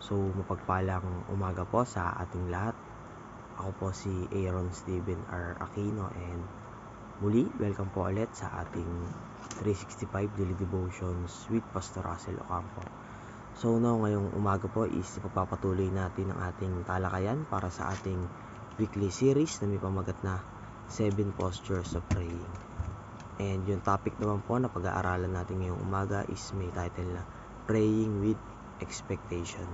So, mapagpalang umaga po sa ating lahat. Ako po si Aaron Steven R. Aquino and muli, welcome po ulit sa ating 365 Daily Devotions with Pastor Russell Ocampo. So, ngayong umaga po is ipagpapatuloy natin ang ating talakayan para sa ating weekly series na may pamagat na 7 Postures of Praying. And yung topic naman po na pag-aaralan natin ngayong umaga is may title na Praying with Expectation.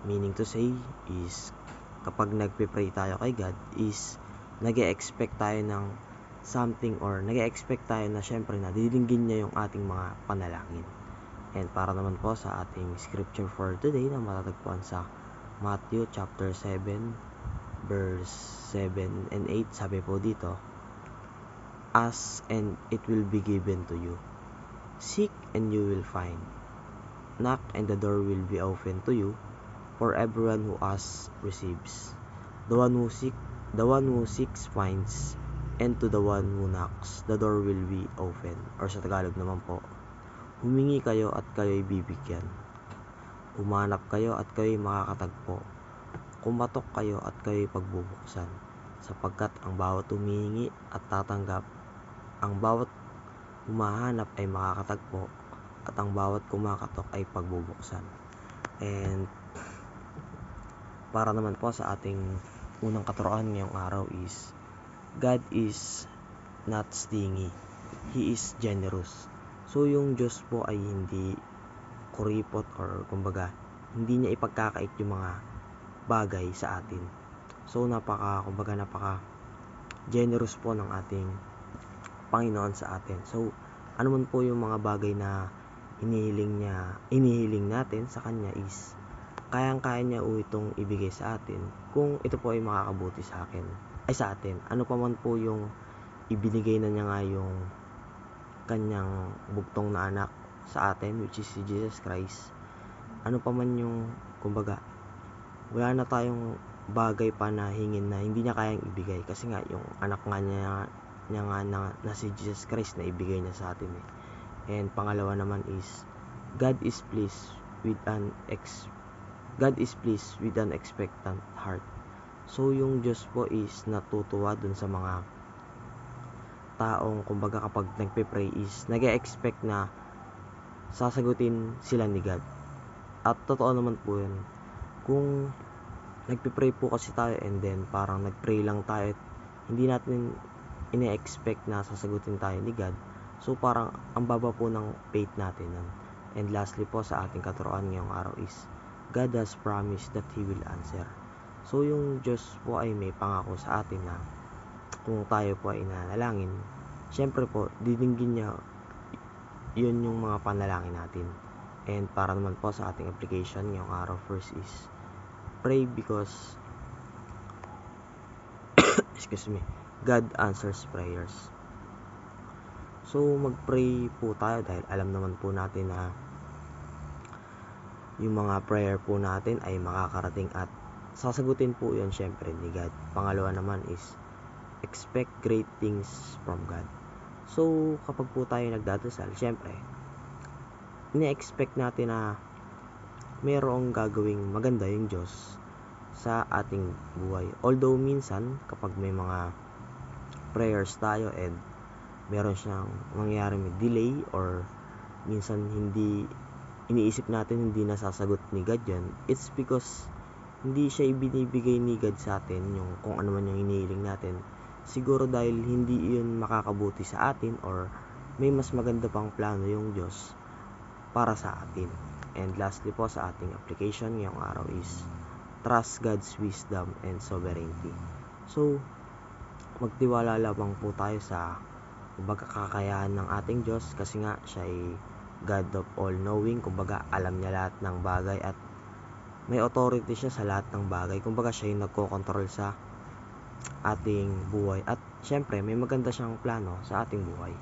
Meaning to say is kapag nagpe-pray tayo kay God is nag-e-expect tayo ng something or nag-e-expect tayo na syempre na didinggin niya yung ating mga panalangin. And para naman po sa ating scripture for today na matatagpuan sa Matthew chapter 7 verse 7 and 8, sabi po dito, Ask and it will be given to you. Seek and you will find. Knock and the door will be open to you. For everyone who asks receives. The one who seeks finds, and to the one who knocks, the door will be open. Or sa Tagalog naman po, humingi kayo at kayo'y bibigyan. Humanap kayo at kayo'y makakatagpo. Kumatok kayo at kayo'y pagbubuksan. Sapagkat ang bawat humihingi at tatanggap, ang bawat humahanap ay makakatagpo, at ang bawat kumakatok ay pagbubuksan. And para naman po sa ating unang katuroan ngayong araw is God is not stingy. He is generous. So yung Diyos po ay hindi kuripot or kumbaga hindi niya ipagkakait yung mga bagay sa atin. So napaka generous po ng ating Panginoon sa atin. So ano man po yung mga bagay na inihiling natin sa Kanya is kayang-kaya niya itong ibigay sa atin kung ito po ay makakabuti sa atin. Ano pa man po yung ibinigay na niya nga yung kanyang bugtong na anak sa atin, which is si Jesus Christ. Ano pa man yung, kumbaga, wala na tayong bagay pa na hingin na hindi niya kayang ibigay. Kasi nga, yung anak nga niya nga na si Jesus Christ na ibigay niya sa atin. And pangalawa naman is, God is pleased with an expectant heart. So, yung Diyos po is natutuwa dun sa mga taong, kumbaga kapag nagpe-pray is nag-e-expect na sasagutin sila ni God. At totoo naman po yun. Kung nagpe-pray po kasi tayo and then parang nag-pray lang tayo at hindi natin ine-expect na sasagutin tayo ni God, so parang ang baba po ng faith natin nun. And lastly po sa ating katuroan ngayong araw is God has promised that He will answer. So, yung Diyos po ay may pangako sa atin na kung tayo po ay nanalangin, syempre po, didinggin niya yun yung mga panalangin natin. And para naman po sa ating application ngayong araw, first is pray because God answers prayers. So, mag-pray po tayo dahil alam naman po natin na yung mga prayer po natin ay makakarating at sasagutin po yun syempre ni God. Pangalawa naman is expect great things from God. So, kapag po tayo nagdadasal, syempre ine-expect natin na mayroong gagawing maganda yung Diyos sa ating buhay. Although minsan, kapag may mga prayers tayo and meron siyang mangyayari may delay or minsan hindi iniisip natin hindi nasasagot ni God yan, it's because hindi siya ibinibigay ni God sa atin yung kung ano man yung inihiling natin. Siguro dahil hindi yun makakabuti sa atin or may mas maganda pang plano yung Diyos para sa atin. And lastly po sa ating application ngayong araw is trust God's wisdom and sovereignty. So, magtiwala lamang po tayo sa kakayahan ng ating Diyos kasi nga siya ay God of all knowing, kumbaga alam niya lahat ng bagay at may authority siya sa lahat ng bagay. Kumbaga siya yung nagko-control sa ating buhay at syempre may maganda siyang plano sa ating buhay.